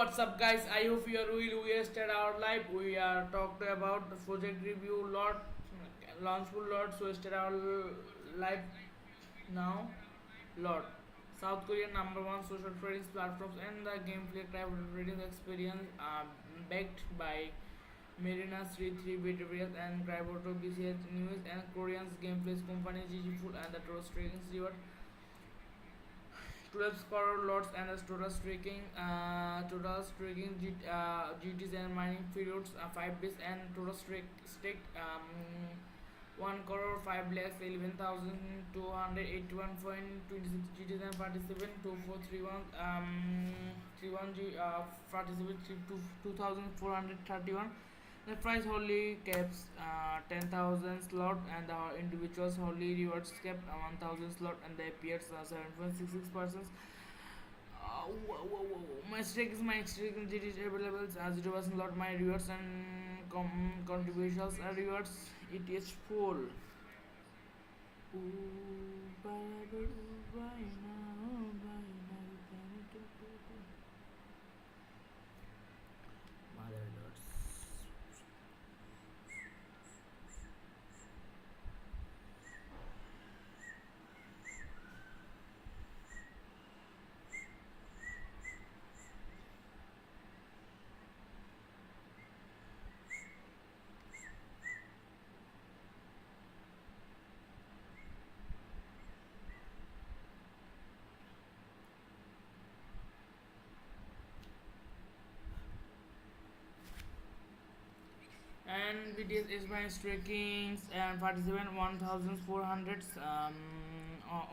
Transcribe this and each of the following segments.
What's up, guys? I hope you are will we start our live. We are talked about the project review lot, Launchpool lot. So start our live now. Lot. South Korean number one social trading platforms and the gameplay type trading experience backed by Marina 3 Behaviors and Crypto BCS News and Korean's gameplay company GG and the Trust Trading Reward 12 crore lots and a total streaking GTs and mining periods 5 days and total staked 1 crore 5 lakhs 11,281.26 GTs and participant 2431 31 participant 2,431. The price wholly caps 10,000 slot and the individuals wholly rewards cap 1,000 slot and the appears 7.66%. My stake is my stake in GT is available 0% lot my rewards and contributions are rewards. It is full. Mother lords. And BTS is my strakings and participant 1400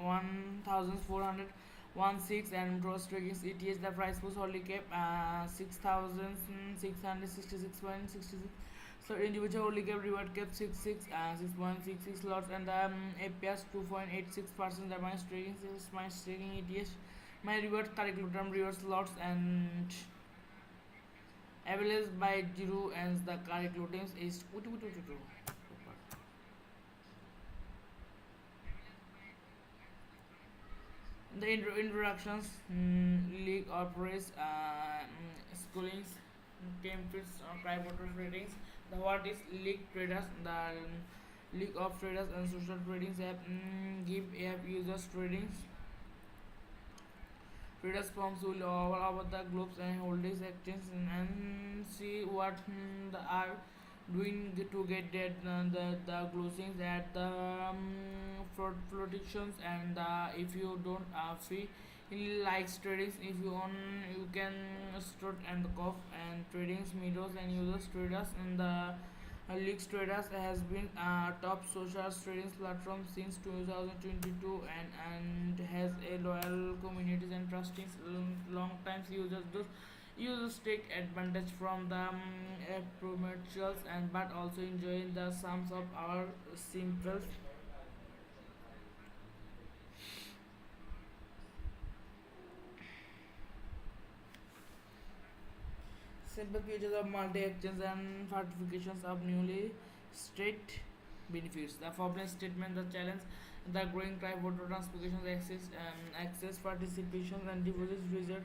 1400 and draw strakings ETH the price was only kept 6666.66. So individual only kept reward kept 6.66 slots and APS 2.86%. That my strakings is my staking ETH my reward curriculum reward slots and available by Jiru and the curriculum is the introductions league operates schoolings campus private ratings the what is league traders the league of traders and social tradings app give app users tradings traders firms will all over the globes and holdings exchange and see what the are doing to get that the closings at the flotations and if you don't fee likes tradings if you own you can start and the cough and tradings meetups and users traders and the Leaks Traders has been a top social trading platform since 2022 and has a loyal community and trusting long time users. Those users take advantage from the promotions and but also enjoy the sums of our simple simple features of multi-exchange and certifications of newly state benefits. The following statement, the challenge, the growing cry voter transactions, access, participation, and deposits result,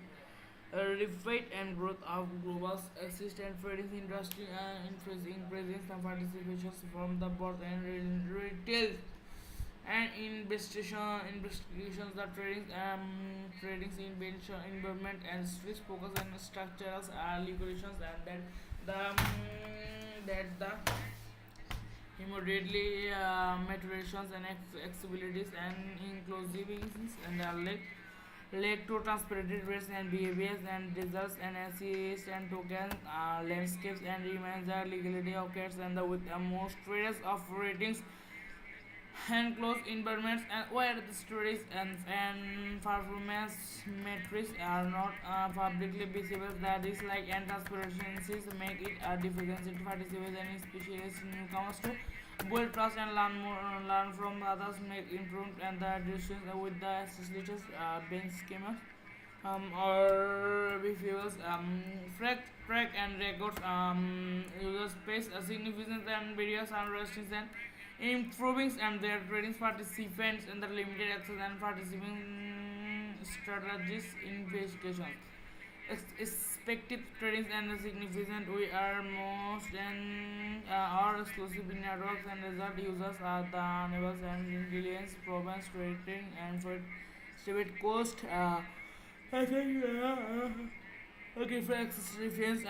reflect and growth of global access and trading industry and increasing presence and participations from the board and retail and investigations the tradings in environment and strict focus on structures regulations and that the immediately maturations and accessibilities and inclusiveness and the led to transparent rates and behaviors and results and assist and token landscapes and remains the legality of cats and the with the most traders of ratings and closed environments and where the stories and performance metrics are not publicly visible that is like and transparencies make it a difficult to participate and especially newcomers to build trust and learn more learn from others make improvement and the decisions with the associated bench schemas or behaviors track and records user space significance and various unrestrictions and improving and their trading participants and the limited access and participating strategies investigations Expected tradings and significant we are most and are exclusive in networks and result users are the neighbors and ingredients province trading and for estimate cost I think okay for access reference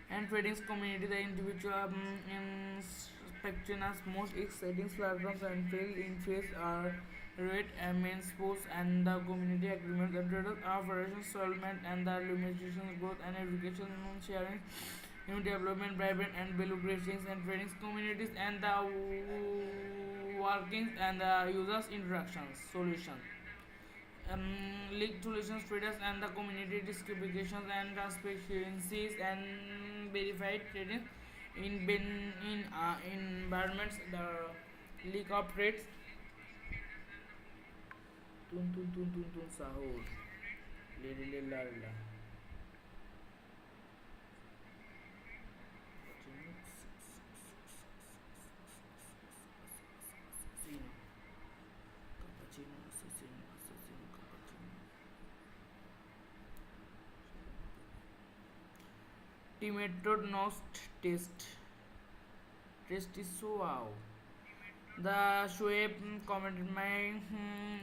and tradings community the individual inspections most exciting platforms and fail in phase are rate and main sports and the community agreements the traders operation settlement and the limitations growth and education sharing new development private and value creations and tradings communities and the workings and the users interactions solutions league solutions traders and the community distributions and transparencies and verified trading in environments the league operates tun tun tun tun tun sahur le le le la la cappuccino assassino assassino cappuccino tomato nost taste is so wow. The Shoaib commented my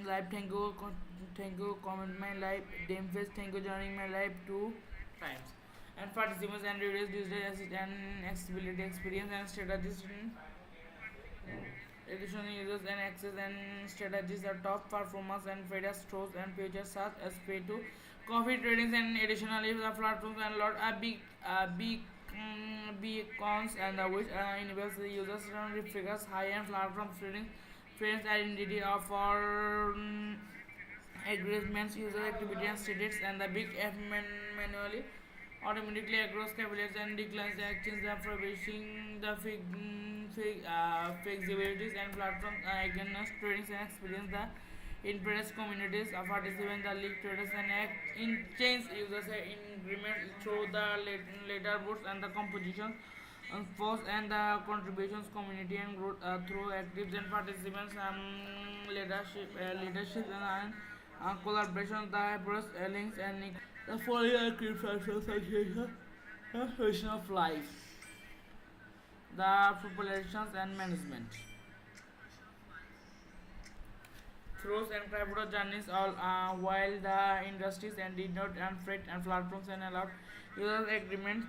life. Thank you. Comment my life. Dameface, thank you joining my life 2 times. And participants and readers, digital asset and accessibility experience and strategies. Additional users and access and strategies are top performance and traders stores and futures such as pay to coffee tradings and additionally the platforms and lot are big cons and which enables the users to refigures high-end platform trading friends identity of our agreements user activity and status and the big F manually automatically across capitals and declines the actions are publishing the flexibilities and platforms against tradings and experience the interest communities of participants the league traders and act in change users increment through the later books and the compositions force and the contributions community and growth through actives and participants leadership and collaboration the approach links and the four-year association vision of life the populations and management throws and private journeys all while the industries and did not and freight and platforms and allowed user agreements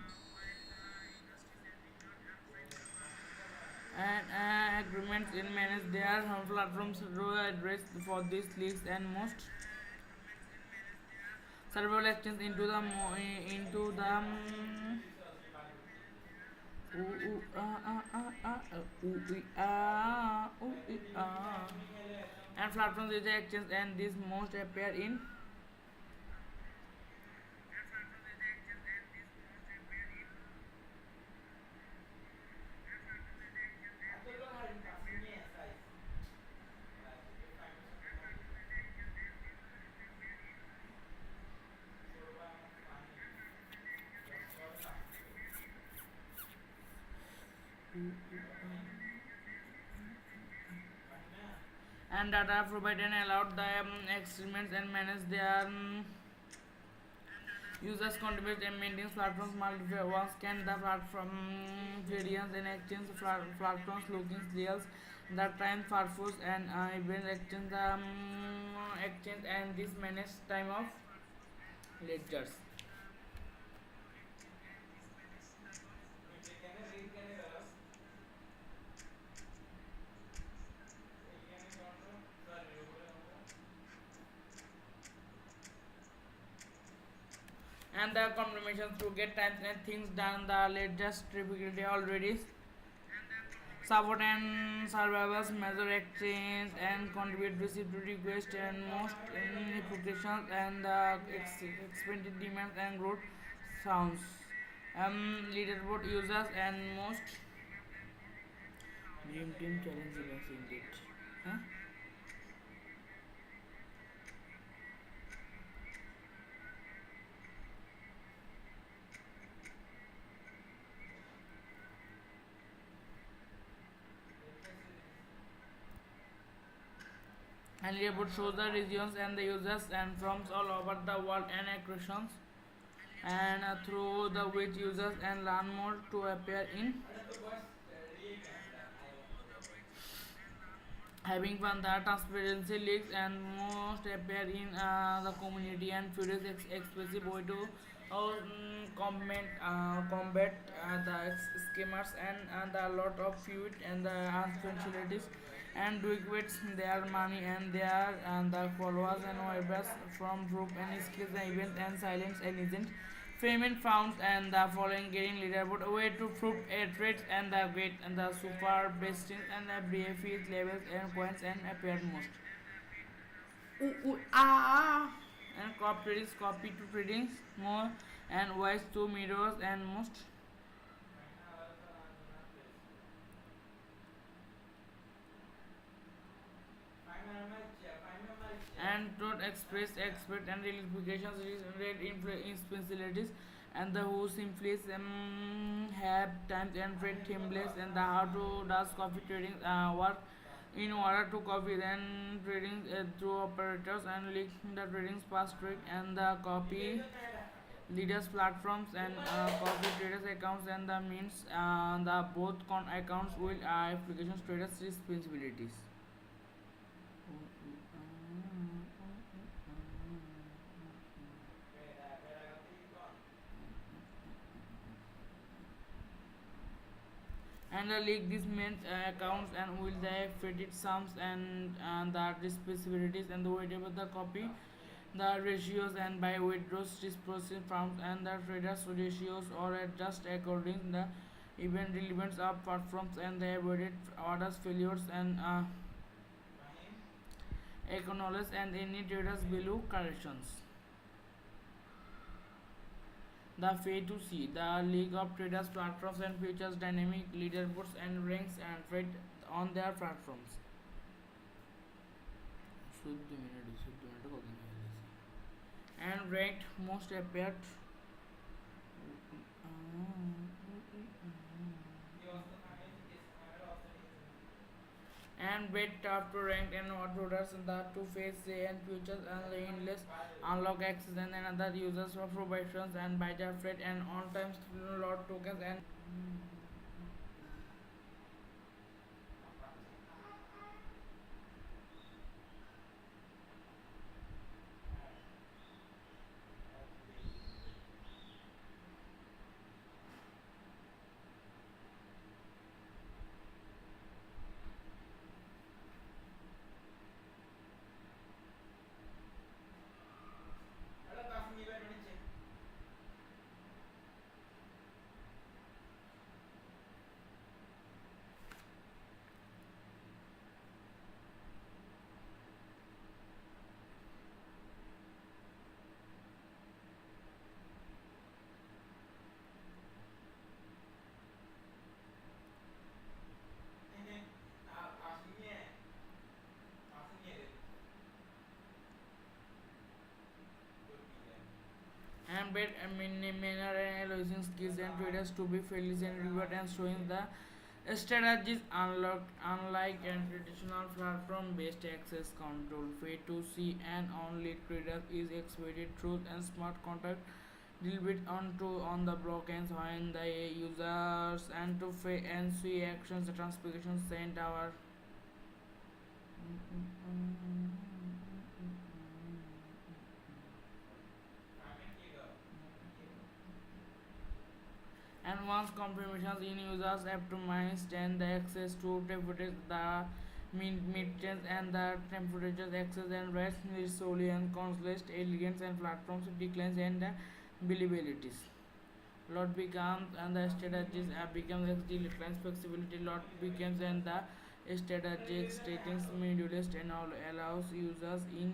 and agreements in manage their platforms through address for these leagues and most several actions into the and platforms with actions and these most appear in and data provided and allowed the experiments and manage their users contribute and maintain platforms multiple once can the platform variants and exchange platforms looking deals the time purpose and event exchange the exchange and this manage time of ledgers and the confirmation to get time and things done the latest typically already support and survivors measure exchange and contribute receipt to request and most applications and the expanded demands and growth sounds leaderboard users and most dream team challenge events indeed huh? and leaderboard shows the regions and the users and from all over the world and actions and through the which users and learn more to appear in having fun. The transparency leaks and most appear in the community and furious expressive way to combat the scammers and the lot of feud and the uncertainties and do equate their money and their and the followers and webs from group and skills and events and silence and isn't payment found and the following getting leaderboard way to prove a trade and the great and the super best and the BFEs levels and points and appear most. Ooh, ooh, ah, and copy to tradings more and wise to mirrors and most and don't express expert and realifications read influences and the who simply have times and trade themeless and the how to does copy trading work in order to copy then trading through operators and link the trading past trick and the copy leaders platforms and copy traders accounts and the means the both accounts will applications traders responsibilities. And leak these main accounts and will they fitted sums and the specificities and the whatever the copy the ratios and by withdraws this process found and the traders ratios or adjust according the event relevance of platforms and the avoided orders failures and acknowledge and any traders below corrections. The pay to see the League of Traders platforms and features dynamic leaderboards and ranks and trade on their platforms. And ranked most appeared and bet top to rank and what orders the two face and futures and the endless unlock access and another users for provisions and buy their freight and on time lot tokens and bet manner and losing skills and traders to be fairly and reward and showing the strategies unlocked unlike and traditional platform based access control pay to see and only trader is expected truth and smart contract deal with onto on the blockchains when the users and to pay and see actions the transportation sent our and once confirmations in users have to minus then the access to temperature the mid and the temperatures access and rest solely and consist elegance and platforms declines and the believabilities lot becomes and the strategies becomes the declines flexibility lot becomes and the strategic settings modulist and all allows users in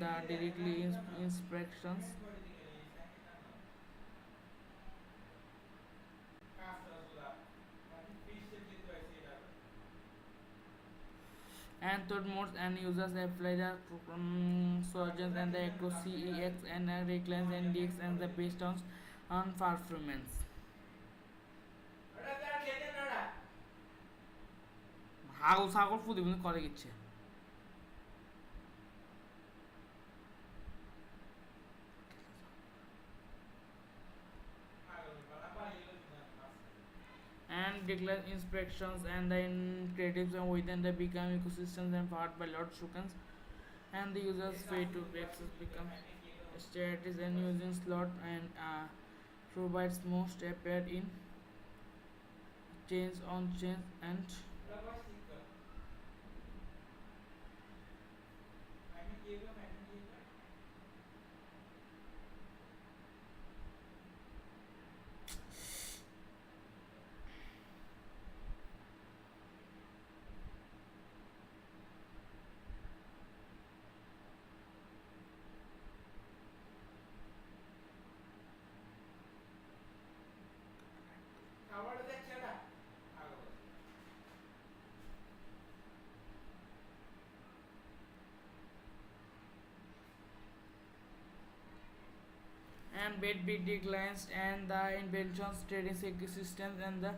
the directly inspections and third modes and users apply the surgeons and the echo cex and reclines and dx and the based on performance হাগল ছাগল ফুদি করে গেছে and declare inspections and then creatives and within the become ecosystems and powered by lot tokens and the users pay to access become strategies and using slot and provides most appeared in chains on chains and bit declines and the inventions trading ecosystems and the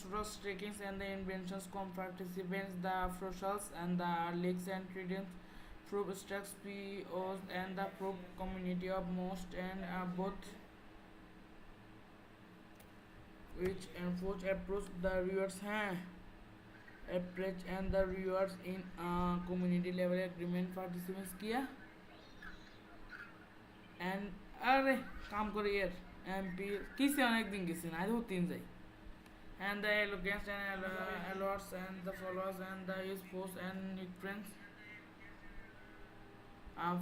trust takings and the inventions participants the socials and the leaks and trading proof stacks POs and the proof community of most and both which enforce approach the rewards approach and the rewards in community level agreement participants किया and अरे काम करो यार MP किसी अनेक दिन किसी ना दो तीन जाए and the allocants and alerts and the followers and the use posts and friends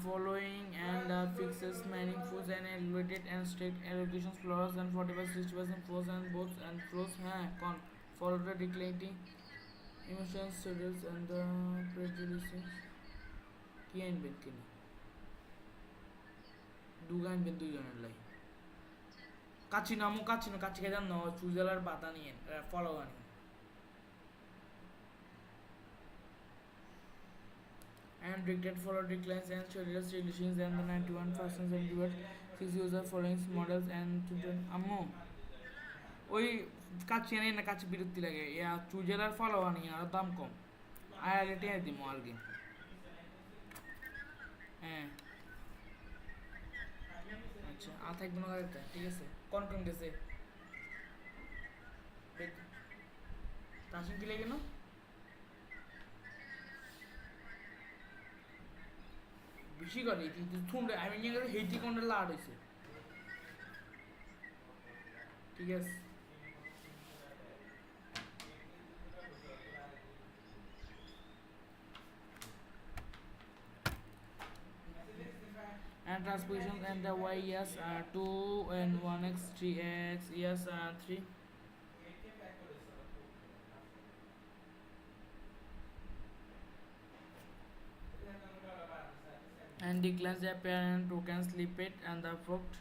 following and fixes mining foods and allocated and strict allocations floors and 40% flows and boats and flows con follow the declining emissions schedules and the prejudices কি আনবেন কিনা দুগা আনবেন দুইজনের লাই কাচ্চি নামো কাচ্চি না কাচ্চি খেয়ে না চুজেলার পাতা নিয়ে ফলো আনি and dictate follow declines and schedules solutions and the 91% and reward 6 user following models and children ammo ওই কাচ্চি আনি না কাচ্চি বিরক্তি লাগে ইয়া চুজেলার ফলো আনি আর দাম কম আয়ালে টেনে দিমো আর কি হ্যাঁ আচ্ছা আর থাকবে না গাড়িটা ঠিক আছে কোন কোন গেছে তাসিম কি লাগে না বেশি করে কিন্তু থুন্ডে আমি নিয়ে গেলে হেইটি কোনটা লাড হয়েছে ঠিক আছে and transpositions and the y yes 2 and 1x 3x yes 3 and declines the parent token slip it and the fruit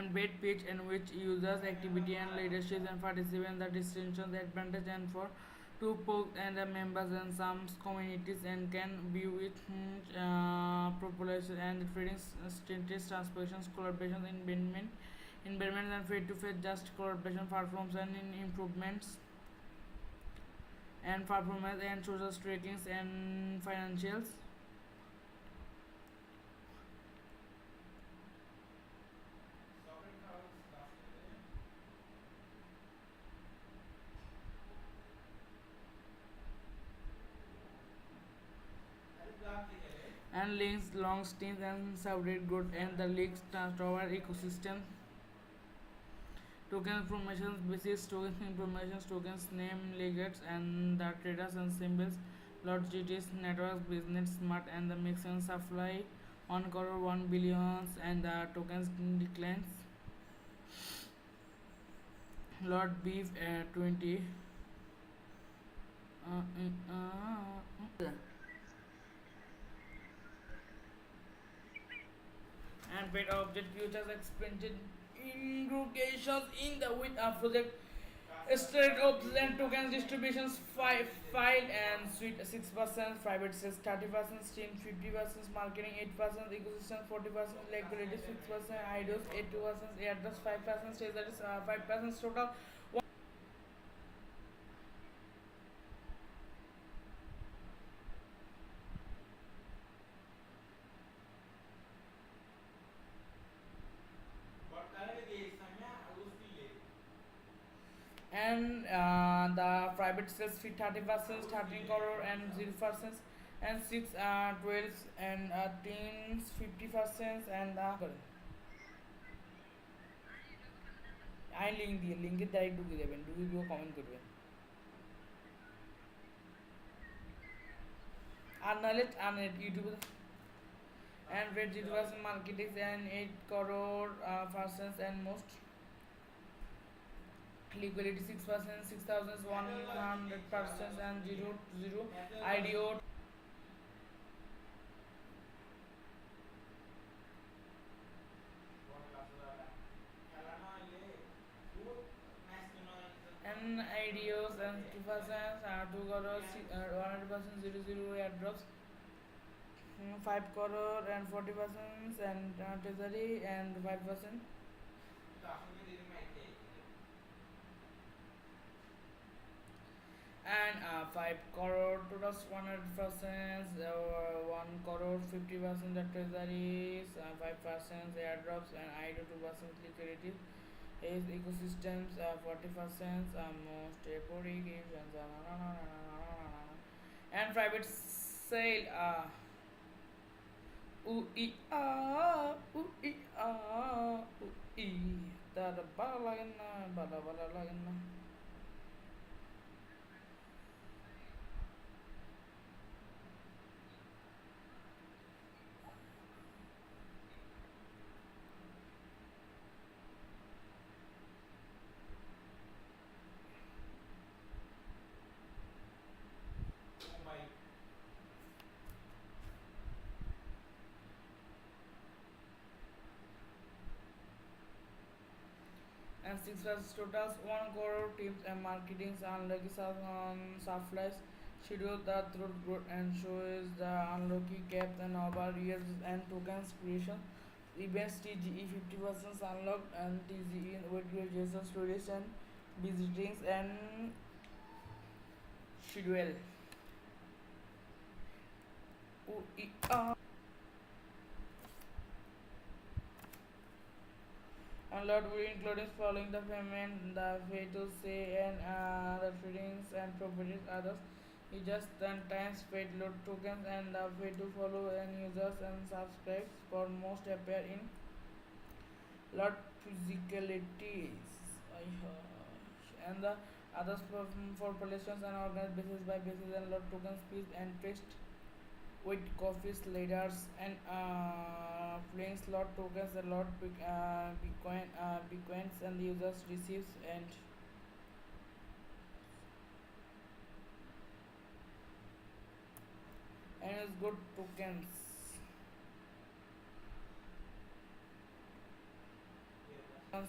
and bait pitch in which users activity and leadership and participate the distinctions advantage and for to poke and the members and some communities and can be with population and trading status transactions collaboration environment and face-to-face just collaboration platforms and in improvements and performance and social trackings and financials and links long stints and subreddit good and the links tower ecosystem token information basis token information tokens name legates and the traders and symbols lot GTs networks business smart and the mix and supply 1 crore 1 billions and the tokens declines lot beef 20 and paid object futures expansion integrations in the with a project Straight ops and tokens distributions 5 file and suite 6%, private sales 30%, stream 50%, marketing 8%, ecosystem 40%, liquidity 6%, IDOS 8%, airdrops 5%, treasuries 5%, total. And the private sales fee 30%, 13 crore and 0%, and 6 12 and teens 50%, and I link দিয়ে লিঙ্কের দ্বারাই ঢুকে যাবেন, ঢুকে গিয়েও comment করবেন আর নাহলে ইউটিউবে and red 0% marketing and 8 crore persons and most liquidity 6%, 6,100 persons and 0 IDO. And IDOs and 2% 2 crore 100% 0 airdrops 5 crore and 40% and treasury and 5%. And 5 crore to us 100%, 1 crore 50% the treasuries, 5% airdrops, and I do 2% liquidity. Is ecosystems 40%, most applications, and private sale ooh ee ooh ee ooh ee tada bala lagin na bala lagin na. And 6 was totals 1 crore teams and marketing unlucky supplies schedule the through growth and shows the unlucky caps and over years and tokens creation events TGE 50% unlocked and TGE with graduation stories and visitings and schedule. And lot will include following the payment, the way to say and the feelings and properties others. You just then times paid load tokens and the way to follow and users and subscribes for most appear in lot physicalities. And the others for populations and organized basis by basis and lot tokens speech and text with coffees leaders and playing slot tokens a lot bitcoins and the users receives and it's good tokens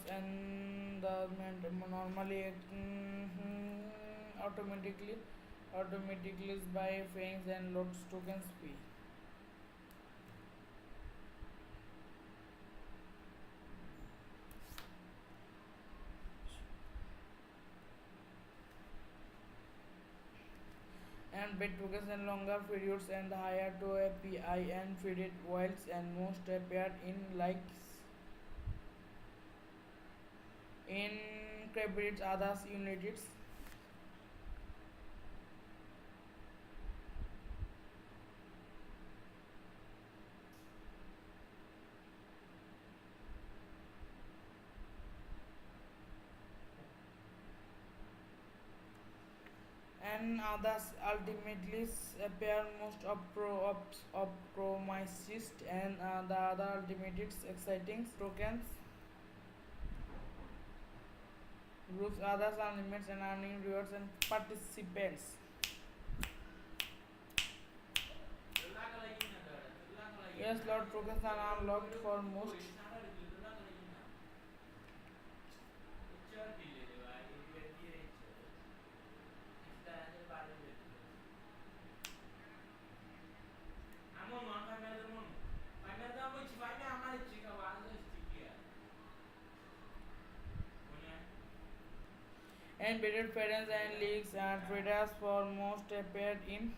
and normally automatically is by fangs and loads tokens fee. And bit tokens and longer periods and higher to API and faded whiles and most appeared in likes in credits others units. And others ultimately appear most optimized and the other ultimate exciting tokens groups others are limits and earning rewards and participants. Yes, lot tokens are unlocked for most Embedded patterns and leaks and traders for most appeared in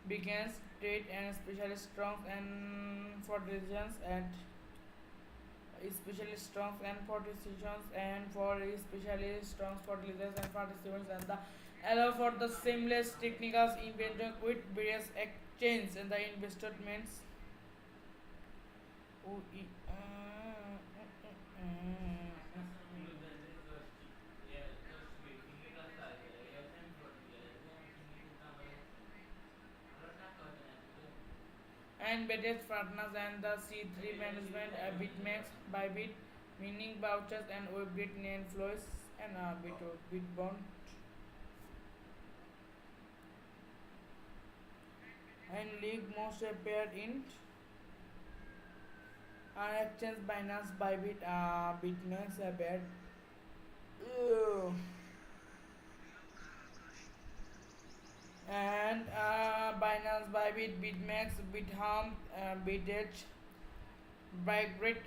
beacons, trade and especially strong and fortifications and especially strong and fortifications and for especially strong fertilizers and participants and the allow for the seamless technicals invented with various exchanges and the investments. Oh, and better partners and the C3 management BitMax by Bit, meaning vouchers and web name flows and Bitbond and league most appeared in exchange Binance Bybit BitMax appeared. Ew. And Binance Bybit BitMax BitHam BitEdge Bygrid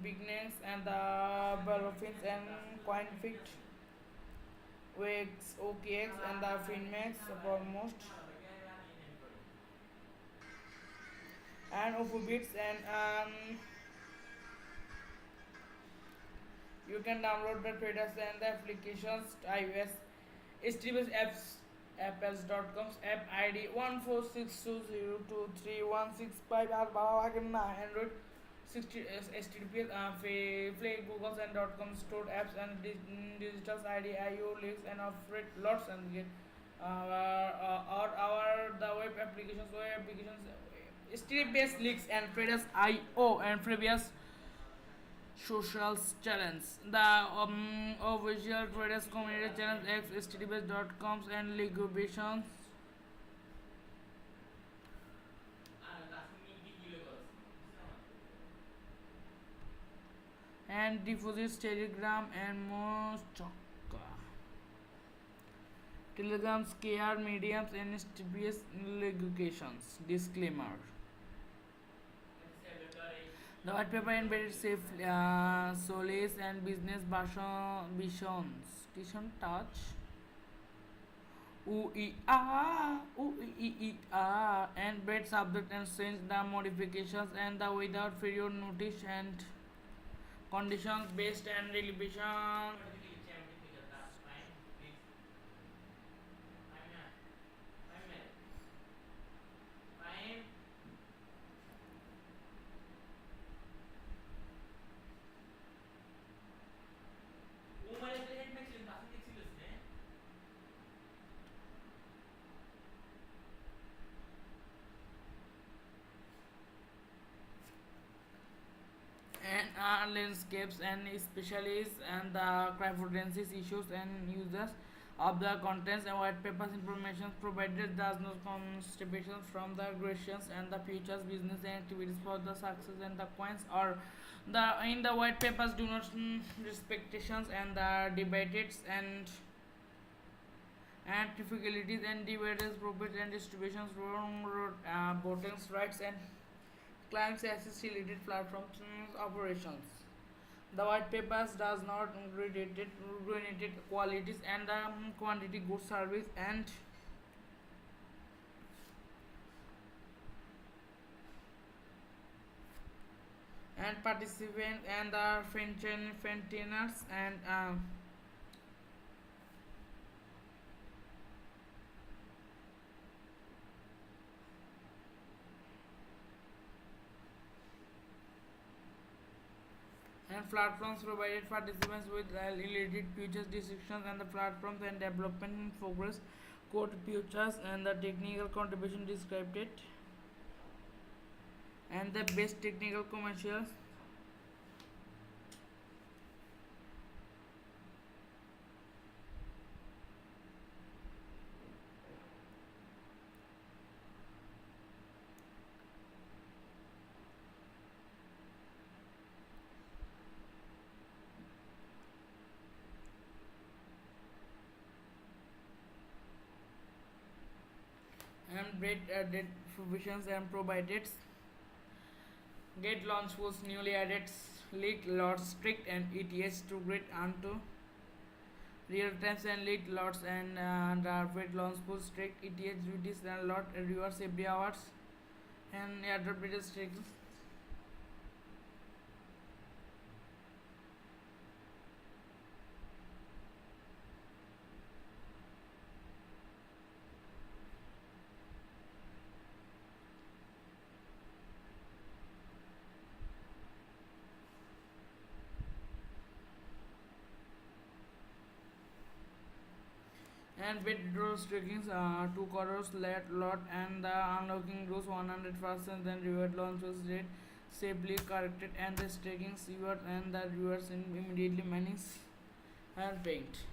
Bigness and the Dolphins and CoinFit Wix OKX and the FinMax foremost and Opubits and you can download the traders and the applications iOS HTTPS apps apples.com's app ID 146202316 Android 60 HTTPS play Google's and .com stored apps and digital ID IO links and operate lots and get or our the web applications HTTPS links and traders IO and previous social challenge. The official traders community challenge x https.coms and liquidations and deposits telegram and most telegrams KR mediums and HTTPS liquidations. Disclaimer. The white paper embedded safe solace and business visions. Tishon touch. And bed subject and change the modifications and the without period notice and conditions based and relevation. And landscapes and specialists and the cryptocurrencies issues and users of the contents and white papers information provided does not contribution from the aggressions and the futures business and activities for the success and the coins or the in the white papers do not respectations and the debates and difficulties and dividends profits and distributions wrong voting rights and clients access related platforms operations. The white papers does not related qualities and the quantity goods service and participants and the fentiners and platforms provided participants with related futures descriptions and the platforms and development in progress code futures and the technical contribution described it and the best technical commercials and bread provisions and provided get launch was newly added leak lots strict and ETS to grid onto real times and lead lots and rapid launchpool strict ETH duties and lot rewards every hours and airdrop data staking. And with draw stakings 2 crores let lot and the unlocking grows 100% then reward launch was rate safely corrected and the staking reward and the rewards immediately mining and paint.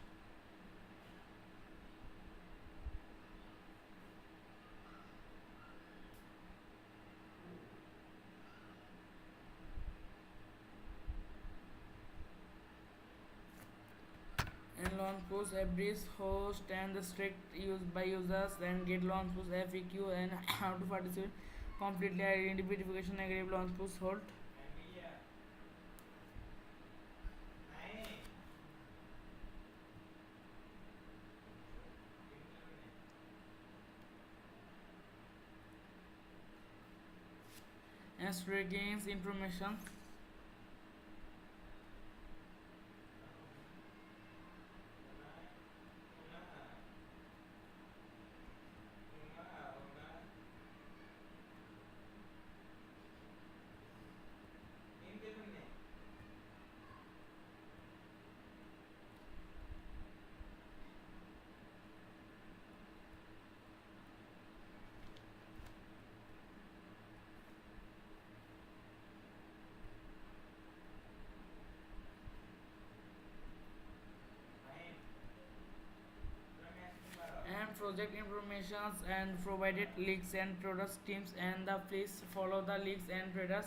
And Launchpool's FDs host and the strict used by users and get Launchpool's FAQ and how to participate completely identification negative Launchpool's hold and gains information and project informations and provided leaks and products teams and the please follow the leaks and traders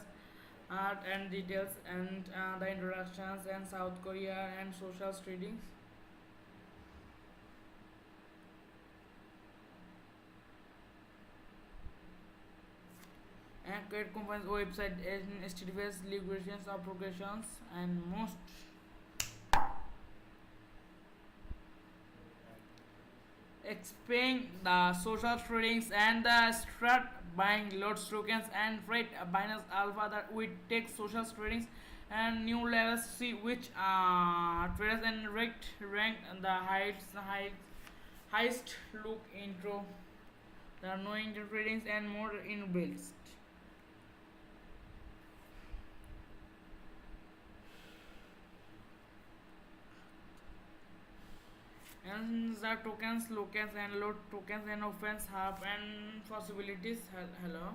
art and details and the introductions and South Korea and social tradings and create company's website and HTTPS liquidations of progressions and most explain the social tradings and the strat buying loads tokens and freight Binance Alpha that we take social tradings and new levels see which traders and rank the highest look intro the knowing the tradings and more in builds and the tokens locals and load tokens and offense have and possibilities hello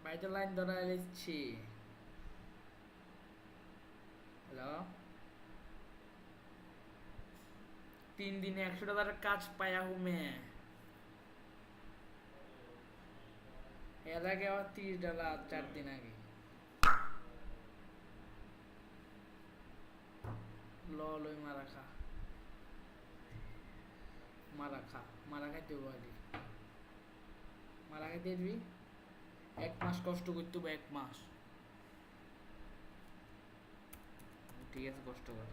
by the line দ্বারা লিখছি hello 3 দিনে 100 টাকার কাজ পায়া হুমে এর আগে আবার $30 4 দিন আগে লই মারা খাইতে পারি মারা খাইতে দিবি 1 মাস কষ্ট করতে হবে 1 মাস ঠিক আছে কষ্ট কর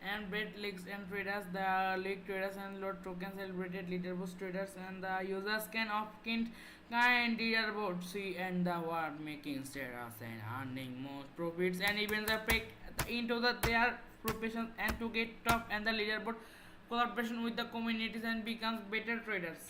and bread leaks and traders the leak traders and load tokens celebrated leaderboard traders and the users can opt-in kind leaderboard see and the word making traders and earning more profits and even the pick into their profession and to get top and the leaderboard collaboration with the communities and becomes better traders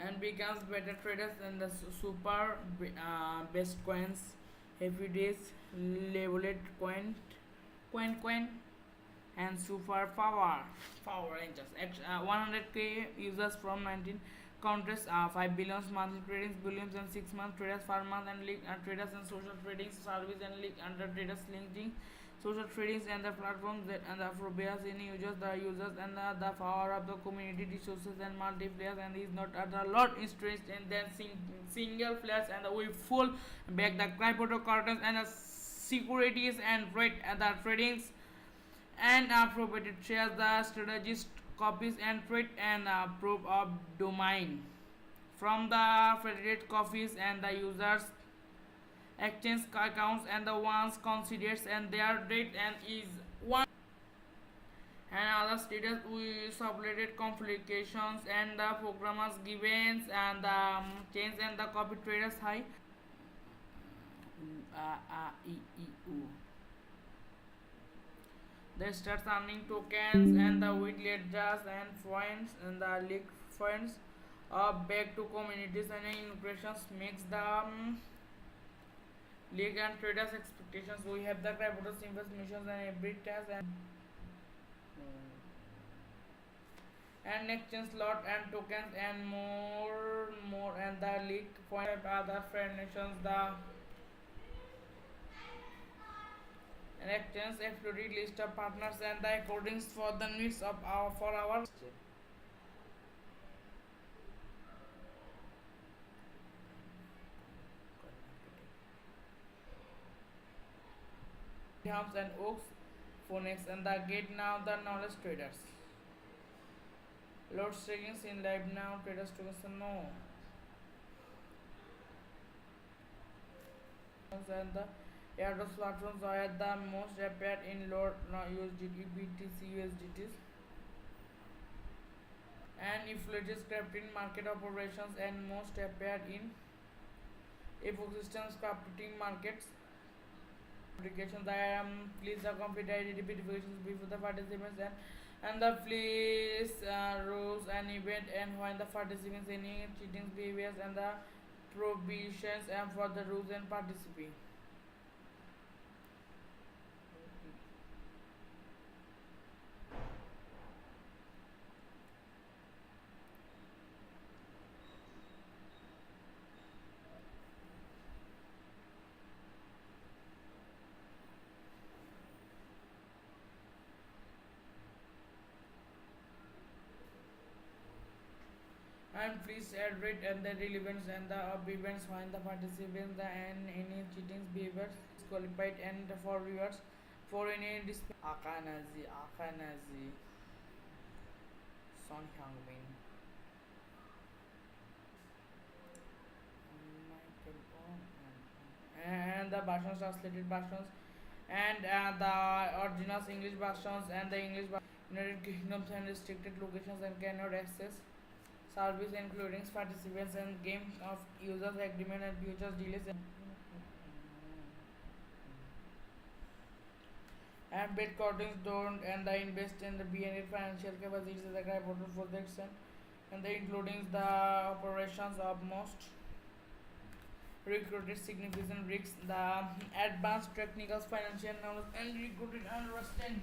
and becomes better traders and the super best coins every days labeled coin and super power rangers 100k users from 19 countries 5 billions monthly tradings billions and 6 months traders per month and link traders and social trading service and link under traders linking social tradings and the platforms that and the phobias in users and the power of the community resources and multipliers and is not at a lot interest and then single players and we full back the crypto cartons and the securities and trade and the tradings and provided shares the strategist copies and trade and proof of domain from the federated copies and the users exchange accounts and the ones considered and their date and is one and other status we subletted complications and the programmers givens and the change and the copy traders high they start earning tokens and the with ledgers and funds and the leaked funds back to communities and impressions makes the league and traders expectations. We have the crypto missions and every task and exchange lot and tokens and more and the league point other friend nations the and exchange exploded list of partners and the accordings for the needs of our for our Hams and Oaks, Phoenix and the Gate now the knowledge traders. Lord Strings in live now traders to no. And the airdrop platforms are the most appeared in Lord USDT, BTC, USDTs. And if latest crafting market operations and most appeared in ecosystems crafting markets applications. I am please complete identifications before the participants and the please rules and event and when the participants any cheating behaviors and the prohibitions and for the rules and participate. And please add rate and the relevance and the events when the participants and any cheating behavior is qualified and for viewers for any display. Akanazi, Son Hyungmin, and the versions translated versions and the original English versions and the English United Kingdoms and restricted locations and cannot access service including participants and game of users agreement and futures delays and bid coatings don't and the invest in the BNA financial capacities of the crypto projects and the including the operations of most recruited significant risks the advanced technical financial knowledge and recruited understand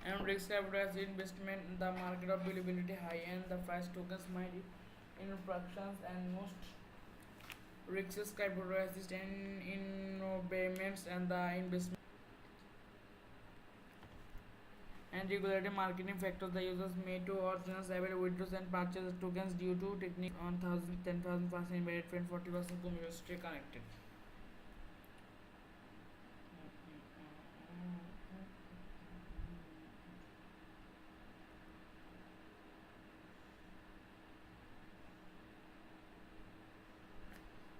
and risk as investment in the market of availability high and the price tokens might in fractions and most risks capitalized in payments and the investment and regulatory marketing factors the users may to original several withdraws and purchase tokens due to technique on 10,000% invalid 40% community connected.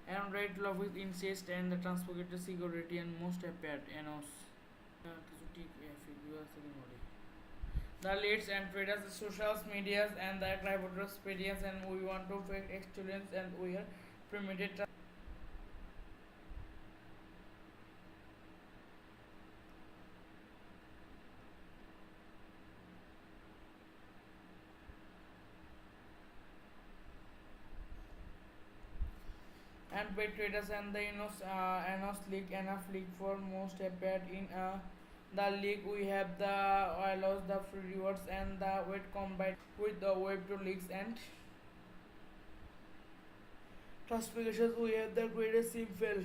And right law with incest and the transported security and most appeared enos. The leads and traders, the social medias and the crypto experience and we want to fake excellence and we are permitted and weight traders and the Anos league enough league for most appeared in the league. We have the allows the free rewards and the weight combined with the web to leagues and classifications. We have the greatest simple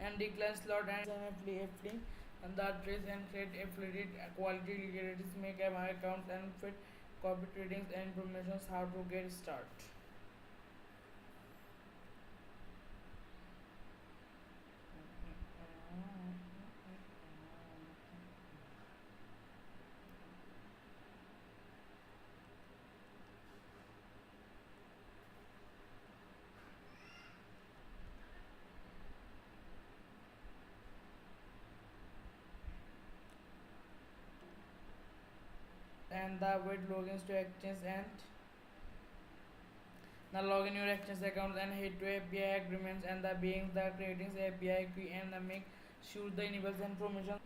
and decline slot and FD and the trace and create affiliate quality liquidities make my accounts and fit copy tradings and informations how to get start. And the wait logins to exchange and now log in your exchange account and head to API agreements and the being the creating API key and the make sure the enables information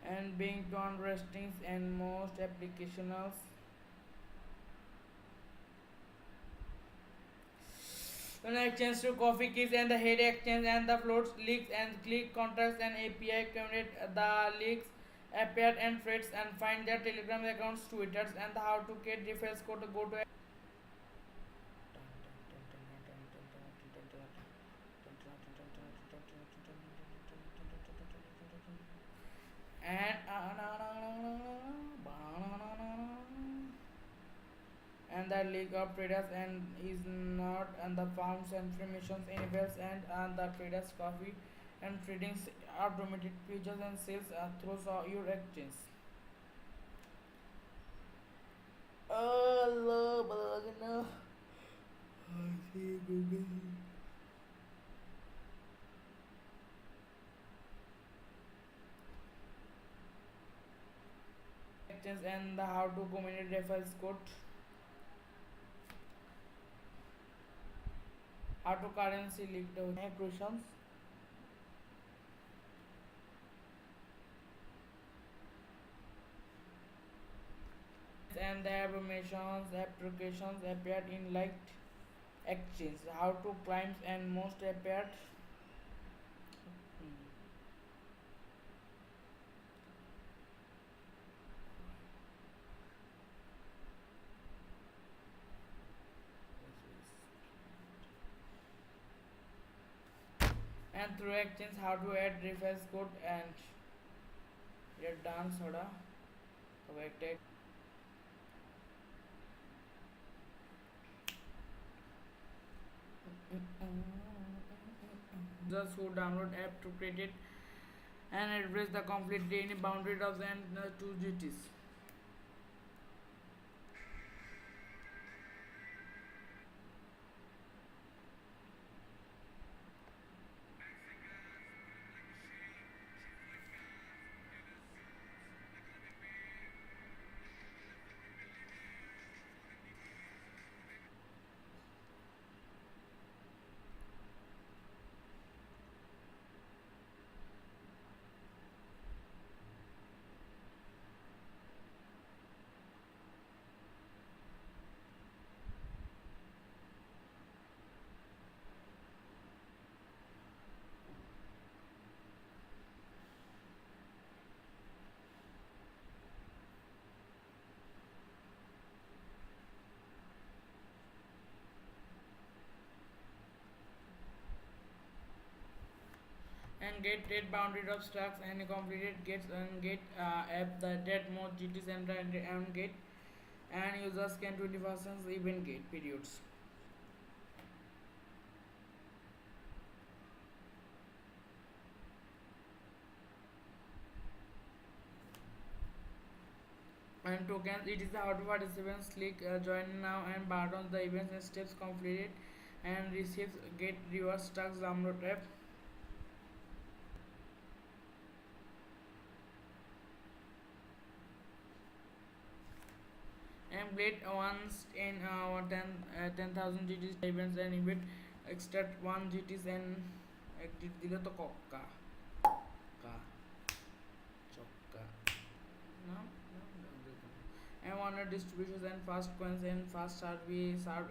and being done restings and most applications when exchange to coffee keys and the head exchange and the floats leaks and click contracts and API communicate the leaks appear and threads and find their telegram accounts twitters and how to get reference code to go to and the league of traders and is not and the farms and informations enables and the traders coffee and trading automated features and sales through your exchange. Allah balagna. Exchange and the how to communicate reference code, how to currency linked questions and the informations applications appeared in liked exchange how to climbs and most appeared and through exchange how to add reference code and you're done soda corrected users who download app to create it and address the completely any boundary of and two duties. And get trade boundary of stocks and completed gets and get app the dead mode GTs and get and users can 20% even get periods. And tokens it is how to participants click join now and button the events and steps completed and receives get reward stocks download app and template once in 10,000 GTs events and event extract 1 GTs and exit দিলে তো কক্কা কা চক্কা no, and one distributions and fast coins and fast service serve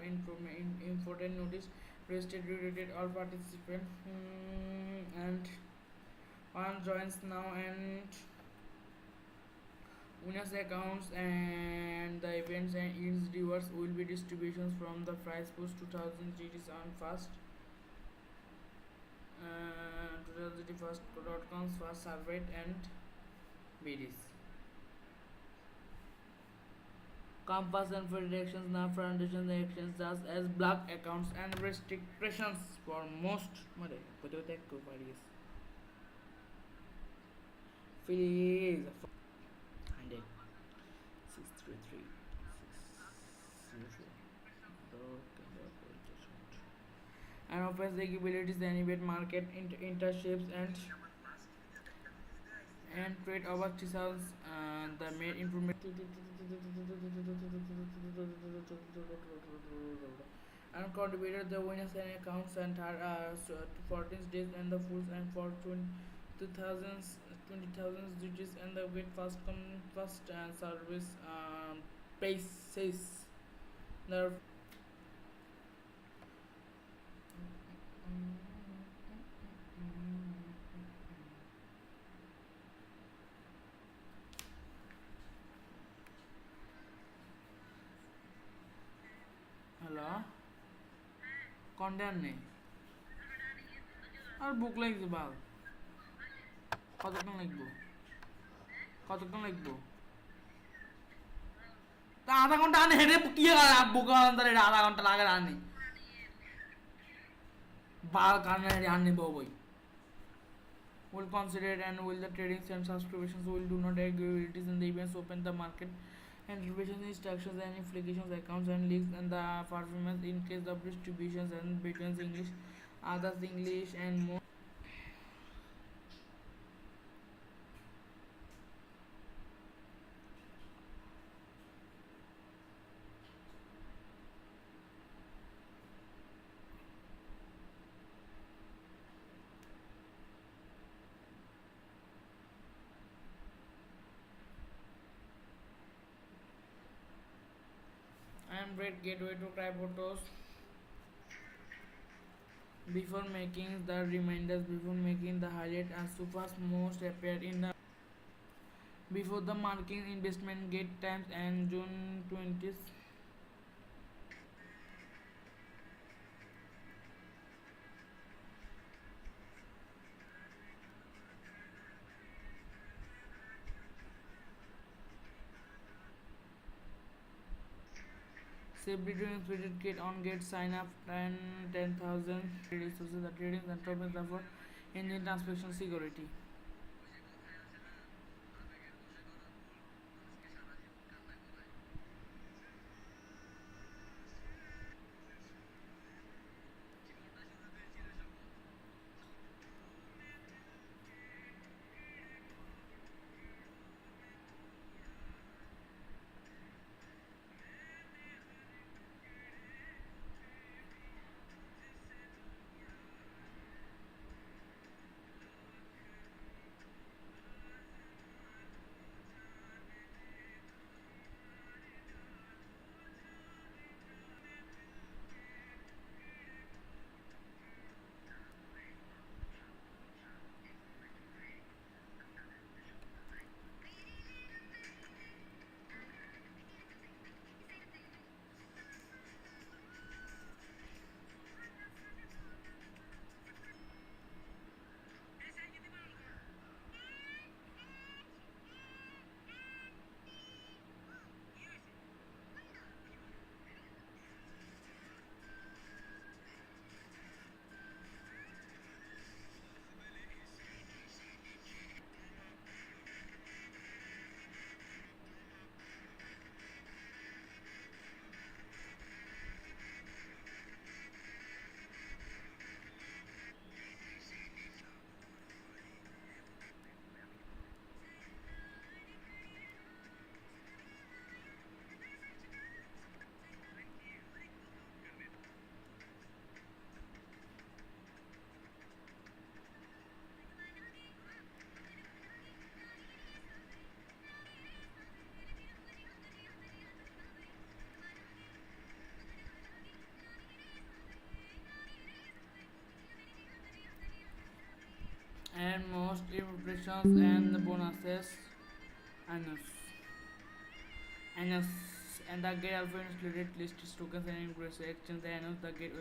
important notice restricted all participants and one joins now and winners accounts and the events and its rewards will be distributions from the prize pool 2000 GTs on fast 2000 fast survey and BDs compass and predictions now foundations and actions just as block accounts and restrictions for most please 100 633 and opens the abilities to innovate market internships and trade over 2000 the main information and contributed the winners and accounts and 14 days and the fools and for 20,000 digits and the win first service paces the hello content নেই আর বুক লাগছে বাল কতক্ষণ লাগবো তা আধা ঘন্টা আনে হেঁটে কি বুক আধা ঘন্টা লাগে আনি বাল কারণে আনি বই will consider and will the trading and subscriptions will do not agree it is in the events open the market and distribution instructions and implications accounts and leaks and the performance in case of distributions and between English others English and more and bread gateway to cryptos before making the reminders before making the highlight and super most appear in the before the marking investment gate times and June 20th save between expected get on get sign up and 10,000 resources the trading and topics for Indian transaction security impressions and bonuses. Anus. Anus. And the gate also included list tokens and increase exchange the anus the gate